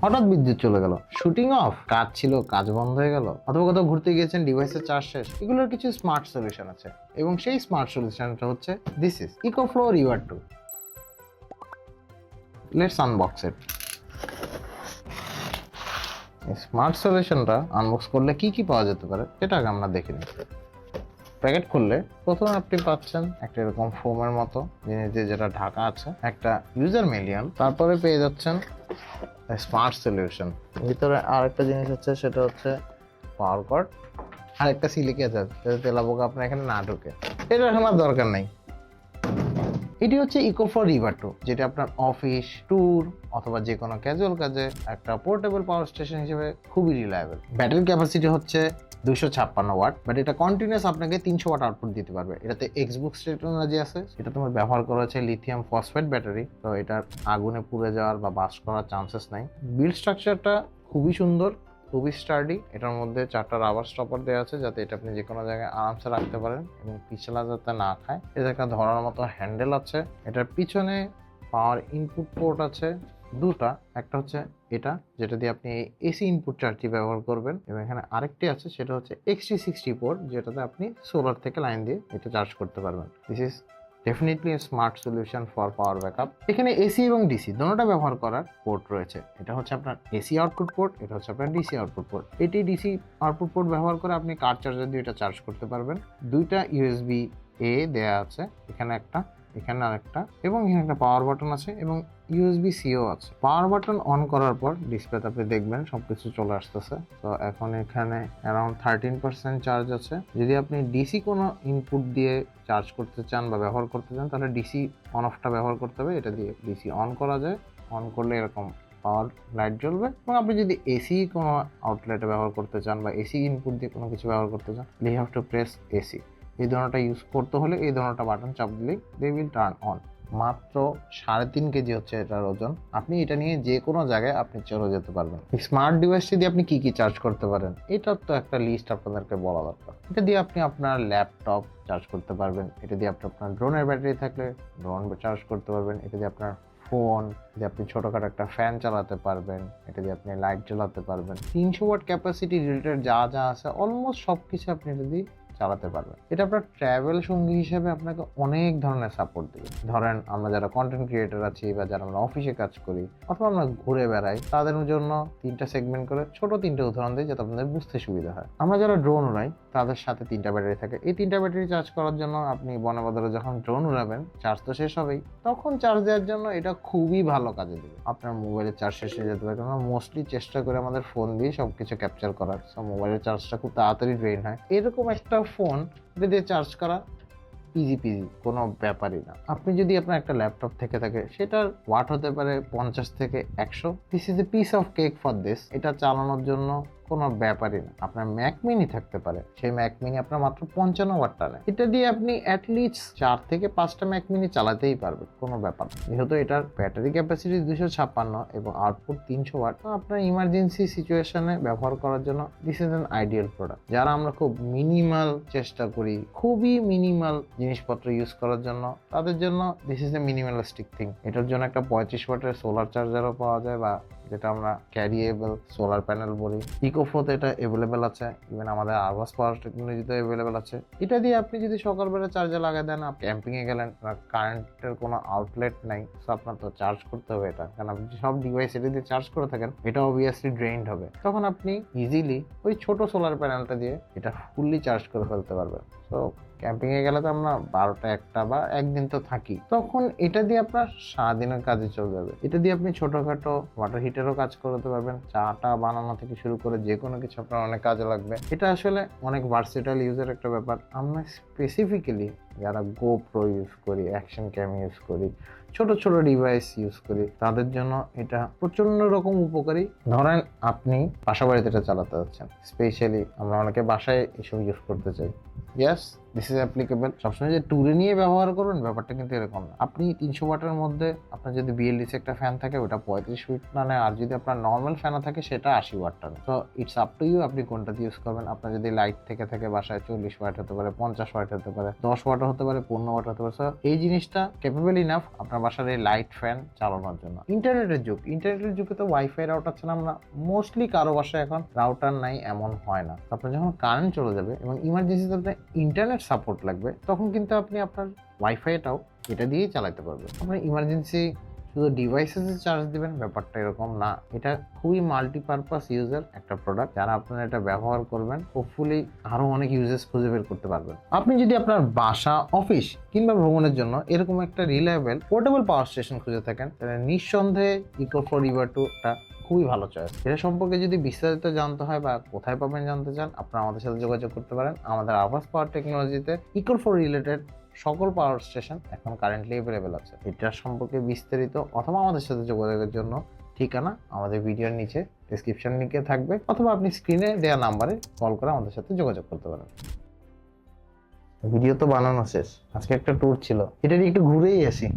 হঠাৎ বিদ্যুৎ চলে গেল, শুটিং অফ, কাজ ছিল, কাজ বন্ধ হয়ে গেল, অথবা কোথাও ঘুরতে গিয়েছেন, ডিভাইসের চার্জ শেষ। এগুলোর কিছু স্মার্ট সলিউশন আছে এবং সেই স্মার্ট সলিউশনটা হচ্ছে this is EcoFlow River 2। Let's unbox it. Smart সলিউশনটা আনবক্স করলে কি কি পাওয়া যেতে পারে সেটা আগে আমরা দেখে নিই। প্যাকেট খুললে প্রথমে আপনি পাচ্ছেন একটা এরকম ফোমের মতো জিনিস দিয়ে যেটা ঢাকা আছে, একটা ইউজার ম্যানুয়াল, তারপরে পেয়ে যাচ্ছেন স্মার্ট সলিউশন। ভিতরে আর একটা জিনিস হচ্ছে, সেটা হচ্ছে পাওয়ার কর্ড আর একটা সিলিকা চার্জ, যাতে তেলাপোকা আপনার এখানে না ঢুকে। এটা এখন আর দরকার নেই। এটি হচ্ছে ইকোফ্লো রিভার 2, যেটা আপনার অফিস, ট্যুর অথবা যে কোনো ক্যাজুয়াল কাজে একটা পোর্টেবল পাওয়ার স্টেশন হিসেবে খুবই রিলায়েবল। ব্যাটারি ক্যাপাসিটি হচ্ছে 256 ওয়াট, বাট এটা কন্টিনিউয়াস আপনাকে 300 ওয়াট আউটপুট দিতে পারবে। এটাতে এক্সবক্স টেকনোলজি আছে, এটা তোমার ব্যবহার করা হচ্ছে লিথিয়াম ফসফেট ব্যাটারি, তো এটার আগুনে পুড়ে যাওয়ার বা বাস্ট করার চান্সেস নাই। বিল্ড স্ট্রাকচারটা খুবই সুন্দর, খুবই স্টার্ডি। এটার মধ্যে 4টা রাবার স্টপার দেওয়া আছে, যাতে এটা আপনি যে কোনো জায়গায় আরামসে রাখতে পারেন এবং পিছলা যাতে না খায়। এটা একটা ধরার মতো হ্যান্ডেল আছে। এটার পিছনে পাওয়ার ইনপুট পোর্ট আছে দুটা, একটা হচ্ছে এটা যেটা দিয়ে আপনি এসি ইনপুট চার্জটি ব্যবহার করবেন, এবং এখানে আরেকটি আছে, সেটা হচ্ছে XT60 পোর্ট, যেটাতে আপনি সোলার থেকে লাইন দিয়ে এটা চার্জ করতে পারবেন। This is definitely smart solution for power backup. এখানে এসি এবং ডিসি দুটোটা ব্যবহার করার পোর্ট রয়েছে। এটা হচ্ছে আপনার এসি আউটপুট পোর্ট, এটা হচ্ছে আপনার ডিসি আউটপুট পোর্ট। এটি ডিসি আউটপুট পোর্ট ব্যবহার করে আপনি কার চার্জার দিয়ে এটা চার্জ করতে পারবেন। দুইটা USB A দেয়া আছে, এখানে একটা, এখানে আরেকটা, এবং এখানে একটা পাওয়ার বাটন আছে এবং USB-Cও আছে। পাওয়ার বাটন অন করার পর ডিসপ্লেতে আপনি দেখবেন সবকিছু চলে আসতেছে। তো এখন এখানে অ্যারাউন্ড 13% চার্জ আছে। যদি আপনি ডিসি কোনো ইনপুট দিয়ে চার্জ করতে চান বা ব্যবহার করতে চান, তাহলে ডিসি অন অফটা ব্যবহার করতে হবে। এটা দিয়ে ডিসি অন করা যায়, অন করলে এরকম পাওয়ার লাইট জ্বলবে। এবং আপনি যদি এসি কোনো আউটলেটে ব্যবহার করতে চান বা এসি ইনপুট দিয়ে কোনো কিছু ব্যবহার করতে চান, you have to press AC. এই ধরনটা ইউজ করতে হলে এই ধরনটা বাটন চাপ দিলেই দে উইল টার্ন অন। মাত্র 3.5 কেজি হচ্ছে এটার ওজন। আপনি এটা নিয়ে যে কোনো জায়গায় আপনি চলে যেতে পারবেন। স্মার্ট ডিভাইসটি দিয়ে আপনি কি কি চার্জ করতে পারেন, এটার তো একটা লিস্ট আপনাদেরকে বলা দরকার। এটা দিয়ে আপনি আপনার ল্যাপটপ চার্জ করতে পারবেন, এটা দিয়ে আপনি আপনার ড্রোনের ব্যাটারি থাকলে ড্রোন চার্জ করতে পারবেন, এটা দিয়ে আপনার ফোন, দিয়ে আপনি ছোটখাটো একটা ফ্যান চালাতে পারবেন, এটা দিয়ে আপনি লাইট জ্বালাতে পারবেন। 300 ওয়াট ক্যাপাসিটি রিলেটেড যা যা আছে অলমোস্ট সবকিছু আপনি এটা দিয়ে চালাতে পারবেন। এটা আপনার ট্রাভেল সঙ্গী হিসেবে আপনাকে অনেক ধরনের সাপোর্ট দেবে। ধরেন আমরা যারা কন্টেন্ট ক্রিয়েটর আছি বা যারা আমরা অফিসে কাজ করি অথবা আমরা ঘুরে বেড়াই, তাদের জন্য 3টা সেগমেন্ট করে ছোট 3টে উদাহরণ দিই, যাতে আপনাদের বুঝতে সুবিধা হয়। আমরা যারা ড্রোন উড়াই তাদের সাথে 3টা ব্যাটারি থাকে। এই 3টা ব্যাটারি চার্জ করার জন্য আপনি বনে বাজারে যখন ড্রোন উড়াবেন, চার্জ তো শেষ হবেই, তখন চার্জ দেওয়ার জন্য এটা খুবই ভালো কাজে দেবে। আপনার মোবাইলের চার্জ শেষ হয়ে যেতে পারে, কারণ মোস্টলি চেষ্টা করে আমাদের ফোন দিয়ে সবকিছু ক্যাপচার করার, সো মোবাইলের চার্জটা খুব তাড়াতাড়ি ড্রেন হয়। এরকম একটা ফোন এটা দিয়ে চার্জ করা ইজি পিজি, কোনো ব্যাপারই না। আপনি যদি আপনার একটা ল্যাপটপ থেকে থাকে, সেটার ওয়াট হতে পারে 50 থেকে 100। This is a piece of cake for this. এটা চালানোর জন্য কোনো ব্যাপারই না। আপনার ম্যাক মিনি থাকতে পারে, সেই ম্যাক মিনি আপনার মাত্র 55 ওয়াট টানে। এটা দিয়ে আপনি অ্যাটলিস্ট 4 থেকে 5টা ম্যাক মিনি চালাতেই পারবেন, কোনো ব্যাপার না। যেহেতু এটার ব্যাটারি ক্যাপাসিটি 256 এবং আউটপুট 300 ওয়াট, আপনার ইমার্জেন্সি সিচুয়েশনে ব্যবহার করার জন্য this is an ideal product. যারা আমরা খুব মিনিমাল চেষ্টা করি, খুবই মিনিমাল জিনিসপত্র ইউজ করার জন্য, তাদের জন্য this is a minimalistic thing. এটার জন্য একটা 35 ওয়াটের সোলার চার্জারও পাওয়া যায়, বা যেটা আমরা ক্যারিয়েবল সোলার প্যানেল বলি। ইকোফ্লোতে এটা অ্যাভেলেবেল আছে, ইভেন আমাদের আরবাস পাওয়ার টেকনোলজিতে অ্যাভেলেবেল আছে। এটা দিয়ে আপনি যদি সকালবেলা চার্জে লাগাই দেন, আপনি ক্যাম্পিংয়ে গেলেন, কারেন্টের কোনো আউটলেট নাই, সো আপনার তো চার্জ করতে হবে এটা, কারণ আপনি সব ডিভাইস এটা দিয়ে চার্জ করে থাকেন, এটা অবভিয়াসলি ড্রেইনড হবে। তখন আপনি ইজিলি ওই ছোট সোলার প্যানেলটা দিয়ে এটা ফুললি চার্জ করে ফেলতে পারবেন। সো ক্যাম্পিংয়ে গেলে তো আমরা 12টা 1টা বা একদিন তো থাকি, তখন এটা দিয়ে আপনার সারাদিনের কাজে চলে যাবে। এটা দিয়ে আপনি ছোটখাটো ওয়াটার হিটারও কাজ করতে পারবেন, চাটা বানানো থেকে শুরু করে যে কোনো কিছু আপনার অনেক কাজে লাগবে। এটা আসলে অনেক ভার্সেটাইল ইউজের একটা ব্যাপার। আমরা স্পেসিফিক্যালি যারা গোপ্রো ইউজ করি, অ্যাকশন ক্যাম ইউজ করি, ছোট ছোট ডিভাইস ইউজ করি, তাদের জন্য এটা প্রচন্ড রকম উপকারী। ধরেন আপনি বাসা বাড়িতে এটা চালাতে যাচ্ছেন, স্পেশালি আমরা অনেকে বাসায় এসব ইউজ করতে চাই। Yes, this is applicable. সবসময় যে ট্যুরে নিয়ে ব্যবহার করবেন ব্যাপারটা কিন্তু এরকম না। আপনি 300 ওয়াটের মধ্যে আপনার যদি বিএলডিসি একটা ফ্যান থাকে ওটা 35 ওয়াট টানে, আর যদি আপনার নর্মাল ফ্যানও থাকে সেটা 80 ওয়াট টানে। তো ইটস আপ টু ইউ আপনি কোনটা ইউজ করবেন। আপনার যদি লাইট থেকে থাকে বাসায় 40 ওয়াট হতে পারে, 50 ওয়াট হতে পারে, 10 ওয়াট হতে পারে, 15 ওয়াট হতে পারে। এই জিনিসটা ক্যাপেবল ইনাফ আপনার বাসার এই লাইট ফ্যান চালানোর জন্য। ইন্টারনেটের যুগে তো ওয়াইফাই রাউটার ছাড়া আমরা মোস্টলি কারো বাসায় এখন রাউটার নাই এমন হয় না। আপনার যখন কারেন্ট চলে যাবে এবং ইমার্জেন্সিতে আপনার ইন্টারনেট সাপোর্ট লাগবে তখন কিন্তু আপনি আপনার ওয়াইফাইটাও এটা দিয়েই চালাতে পারবেন। আপনার ইমার্জেন্সি শুধু ডিভাইসেসে চার্জ দিবেন ব্যাপারটা এরকম না। এটা খুবই মাল্টিপারপাস ইউজার একটা প্রোডাক্ট। যারা আপনারা এটা ব্যবহার করবেন হোপফুলি আরো অনেক ইউজেস খুঁজে বের করতে পারবেন। আপনি যদি আপনার বাসা, অফিস কিংবা ভ্রমণের জন্য এরকম একটা রিলায়েবল পোর্টেবল পাওয়ার স্টেশন খুঁজে থাকেন তাহলে নিঃসন্দেহে ইকো4 EVA2টা খুবই ভালো চয়েস। এটা সম্পর্কে যদি বিস্তারিত জানতে হয় বা কোথায় পাবেন জানতে চান, আপনারা আমাদের সাথে যোগাযোগ করতে পারেন। আমাদের আভাস পাওয়ার টেকনোলজিতে ইকো4 রিলেটেড সকল পাওয়ার স্টেশন এখন কারেন্টলি অ্যাভেলেবেল আছে। এটার সম্পর্কে বিস্তারিত অথবা আমাদের সাথে যোগাযোগের জন্য ঠিকানা আমাদের ভিডিওর নিচে ডেসক্রিপশন লিঙ্কে থাকবে, অথবা আপনি স্ক্রিনে দেওয়া নাম্বারে কল করে আমাদের সাথে যোগাযোগ করতে পারেন। ভিডিও তো বানানো শেষ, আজকে একটা ট্যুর ছিল, এটা নিয়ে একটু ঘুরেই আসি।